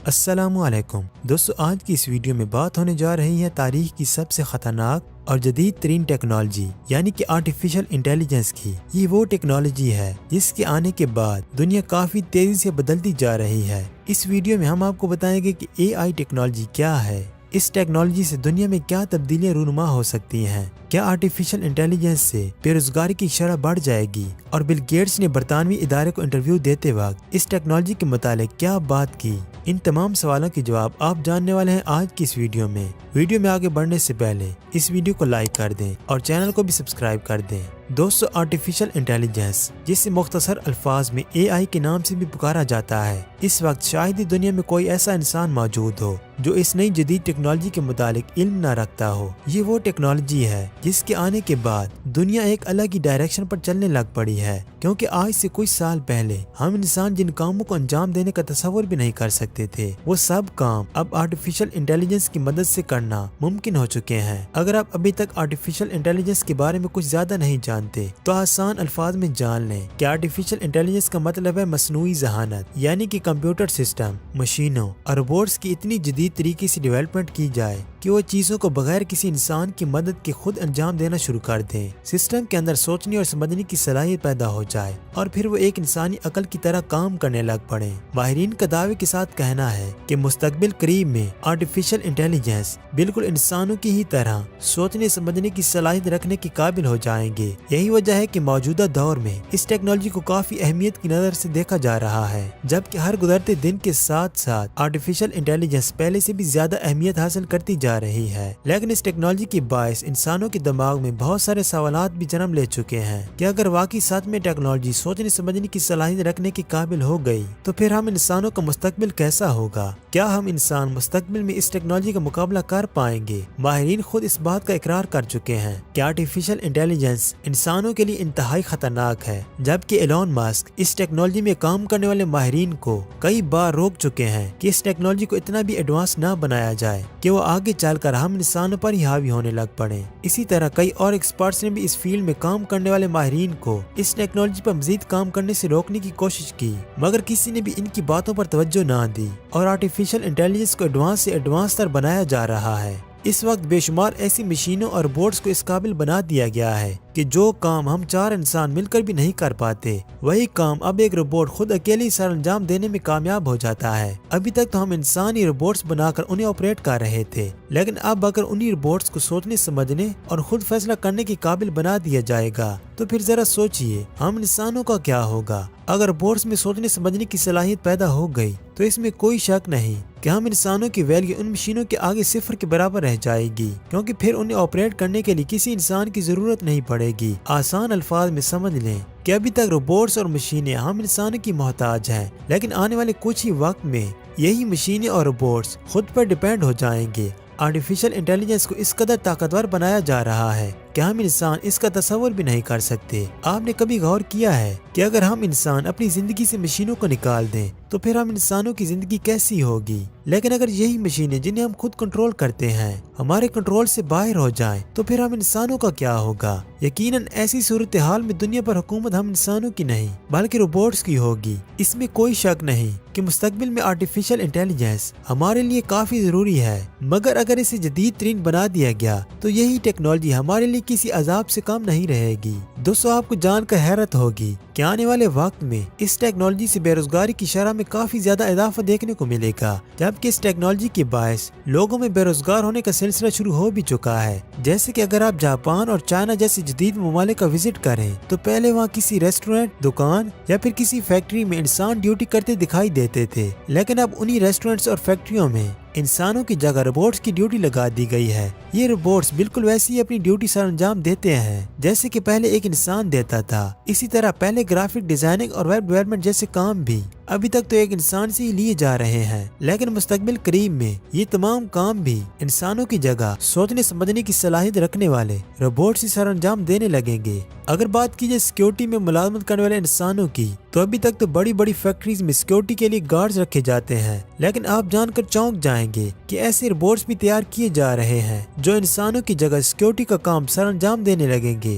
السلام علیکم دوستو، آج کی اس ویڈیو میں بات ہونے جا رہی ہے تاریخ کی سب سے خطرناک اور جدید ترین ٹیکنالوجی یعنی کہ آرٹیفیشل انٹیلیجنس کی۔ یہ وہ ٹیکنالوجی ہے جس کے آنے کے بعد دنیا کافی تیزی سے بدلتی جا رہی ہے۔ اس ویڈیو میں ہم آپ کو بتائیں گے کہ اے آئی ٹیکنالوجی کیا ہے، اس ٹیکنالوجی سے دنیا میں کیا تبدیلیاں رونما ہو سکتی ہیں، کیا آرٹیفیشل انٹیلیجنس سے بے روزگاری کی شرح بڑھ جائے گی، اور بل گیٹس نے برطانوی ادارے کو انٹرویو دیتے وقت اس ٹیکنالوجی کے متعلق کیا بات کی۔ ان تمام سوالوں کے جواب آپ جاننے والے ہیں آج کی اس ویڈیو میں۔ ویڈیو میں آگے بڑھنے سے پہلے اس ویڈیو کو لائک کر دیں اور چینل کو بھی سبسکرائب کر دیں۔ دوستو، آرٹیفیشل انٹیلیجنس، جسے مختصر الفاظ میں اے آئی کے نام سے بھی پکارا جاتا ہے، اس وقت شاید ہی دنیا میں کوئی ایسا انسان موجود ہو جو اس نئی جدید ٹیکنالوجی کے متعلق علم نہ رکھتا ہو۔ یہ وہ ٹیکنالوجی ہے جس کے آنے کے بعد دنیا ایک الگ ہی ڈائریکشن پر چلنے لگ پڑی ہے، کیونکہ آج سے کچھ سال پہلے ہم انسان جن کاموں کو انجام دینے کا تصور بھی نہیں کر سکتے تھے، وہ سب کام اب آرٹیفیشل انٹیلیجنس کی مدد سے کرنا ممکن ہو چکے ہیں۔ اگر آپ ابھی تک آرٹیفیشل انٹیلیجنس کے بارے میں کچھ زیادہ نہیں جانتے تو آسان الفاظ میں جان لیں کہ آرٹیفیشل انٹیلیجنس کا مطلب ہے مصنوعی ذہانت، یعنی کہ کمپیوٹر سسٹم، مشینوں اور روبوٹس کی اتنی جدید طریقے سے ڈیولپمنٹ کی جائے کہ وہ چیزوں کو بغیر کسی انسان کی مدد کے خود انجام دینا شروع کر دیں۔ سسٹم کے اندر سوچنے اور سمجھنے کی صلاحیت پیدا ہو جائے اور پھر وہ ایک انسانی عقل کی طرح کام کرنے لگ پڑے۔ ماہرین کا دعوے کے ساتھ کہنا ہے کہ مستقبل قریب میں آرٹیفیشل انٹیلیجنس بالکل انسانوں کی ہی طرح سوچنے سمجھنے کی صلاحیت رکھنے کے قابل ہو جائیں گے۔ یہی وجہ ہے کہ موجودہ دور میں اس ٹیکنالوجی کو کافی اہمیت کی نظر سے دیکھا جا رہا ہے، جبکہ ہر گزرتے دن کے ساتھ ساتھ آرٹیفیشل انٹیلیجنس پہلے سے بھی زیادہ اہمیت حاصل کرتی جا رہی ہے۔ لیکن اس ٹیکنالوجی کے باعث انسانوں کے دماغ میں بہت سارے سوالات بھی جنم لے چکے ہیں کہ اگر واقعی سچ میں ٹیکنالوجی سوچنے سمجھنے کی صلاحیت رکھنے کے قابل ہو گئی تو پھر ہم انسانوں کا مستقبل کیسا ہوگا؟ کیا ہم انسان مستقبل میں اس ٹیکنالوجی کا مقابلہ کر پائیں گے؟ ماہرین خود اس بات کا اقرار کر چکے ہیں کہ آرٹیفیشل انٹیلیجنس انسانوں کے لیے انتہائی خطرناک ہے، جبکہ ایلون ماسک اس ٹیکنالوجی میں کام کرنے والے ماہرین کو کئی بار روک چکے ہیں کہ اس ٹیکنالوجی کو اتنا بھی ایڈوانس نہ بنایا جائے کہ وہ آگے چل کر ہم انسانوں پر ہی حاوی ہونے لگ پڑے۔ اسی طرح کئی اور ایکسپرٹس نے بھی اس فیلڈ میں کام کرنے والے ماہرین کو اس ٹیکنالوجی پر مزید کام کرنے سے روکنے کی کوشش کی، مگر کسی نے بھی ان کی باتوں پر توجہ نہ دی اور آرٹیفیشل انٹیلیجنس کو ایڈوانس سے ایڈوانس تر بنایا جا رہا ہے۔ اس وقت بے شمار ایسی مشینوں اور روبوٹس کو اس قابل بنا دیا گیا ہے کہ جو کام ہم 4 انسان مل کر بھی نہیں کر پاتے، وہی کام اب ایک روبوٹ خود اکیلے سر انجام دینے میں کامیاب ہو جاتا ہے۔ ابھی تک تو ہم انسانی روبوٹس بنا کر انہیں آپریٹ کر رہے تھے، لیکن اب اگر انہی روبوٹس کو سوچنے سمجھنے اور خود فیصلہ کرنے کے قابل بنا دیا جائے گا تو پھر ذرا سوچئے ہم انسانوں کا کیا ہوگا۔ اگر روبوٹس میں سوچنے سمجھنے کی صلاحیت پیدا ہو گئی تو اس میں کوئی شک نہیں کہ ہم انسانوں کی ویلیو ان مشینوں کے آگے صفر کے برابر رہ جائے گی، کیونکہ پھر انہیں آپریٹ کرنے کے لیے کسی انسان کی ضرورت نہیں پڑے گی۔ آسان الفاظ میں سمجھ لیں کہ ابھی تک روبوٹس اور مشینیں ہم انسانوں کی محتاج ہیں، لیکن آنے والے کچھ ہی وقت میں یہی مشینیں اور روبوٹس خود پر ڈیپینڈ ہو جائیں گے۔ آرٹیفیشل انٹیلیجنس کو اس قدر طاقتور بنایا جا رہا ہے کہ ہم انسان اس کا تصور بھی نہیں کر سکتے۔ آپ نے کبھی غور کیا ہے کہ اگر ہم انسان اپنی زندگی سے مشینوں کو نکال دیں تو پھر ہم انسانوں کی زندگی کیسی ہوگی؟ لیکن اگر یہی مشینیں جنہیں ہم خود کنٹرول کرتے ہیں ہمارے کنٹرول سے باہر ہو جائیں تو پھر ہم انسانوں کا کیا ہوگا؟ یقیناً ایسی صورتحال میں دنیا پر حکومت ہم انسانوں کی نہیں بلکہ روبوٹس کی ہوگی۔ اس میں کوئی شک نہیں کہ مستقبل میں آرٹیفیشل انٹیلیجنس ہمارے لیے کافی ضروری ہے، مگر اگر اسے جدید ترین بنا دیا گیا تو یہی ٹیکنالوجی ہمارے لیے کسی عذاب سے کم نہیں رہے گی۔ دوستو، آپ کو جان کر حیرت ہوگی کہ آنے والے وقت میں اس ٹیکنالوجی سے بے روزگاری کی شرح میں کافی زیادہ اضافہ دیکھنے کو ملے گا، جبکہ اس ٹیکنالوجی کے باعث لوگوں میں بے روزگار ہونے کا سلسلہ شروع ہو بھی چکا ہے۔ جیسے کہ اگر آپ جاپان اور چائنا جیسے جدید ممالک کا وزٹ کریں تو پہلے وہاں کسی ریسٹورنٹ، دکان یا پھر کسی فیکٹری میں انسان ڈیوٹی کرتے دکھائی دیتے تھے، لیکن اب انہی ریسٹورنٹس اور فیکٹریوں میں انسانوں کی جگہ روبوٹس کی ڈیوٹی لگا دی گئی ہے۔ یہ روبوٹس بالکل ویسے ہی اپنی ڈیوٹی سر انجام دیتے ہیں جیسے کہ پہلے ایک انسان دیتا تھا۔ اسی طرح پہلے گرافک ڈیزائننگ اور ویب ڈیولپمنٹ جیسے کام بھی ابھی تک تو ایک انسان سے ہی لیے جا رہے ہیں، لیکن مستقبل قریب میں یہ تمام کام بھی انسانوں کی جگہ سوچنے سمجھنے کی صلاحیت رکھنے والے روبوٹس ہی سر انجام دینے لگیں گے۔ اگر بات کی جائے سیکیورٹی میں ملازمت کرنے والے انسانوں کی تو ابھی تک تو بڑی بڑی فیکٹریز میں سیکیورٹی کے لیے گارڈز رکھے جاتے ہیں، لیکن آپ جان کر چونک جائیں گے کہ ایسے روبوٹس بھی تیار کیے جا رہے ہیں جو انسانوں کی جگہ سیکیورٹی کا کام سر انجام دینے لگیں گے۔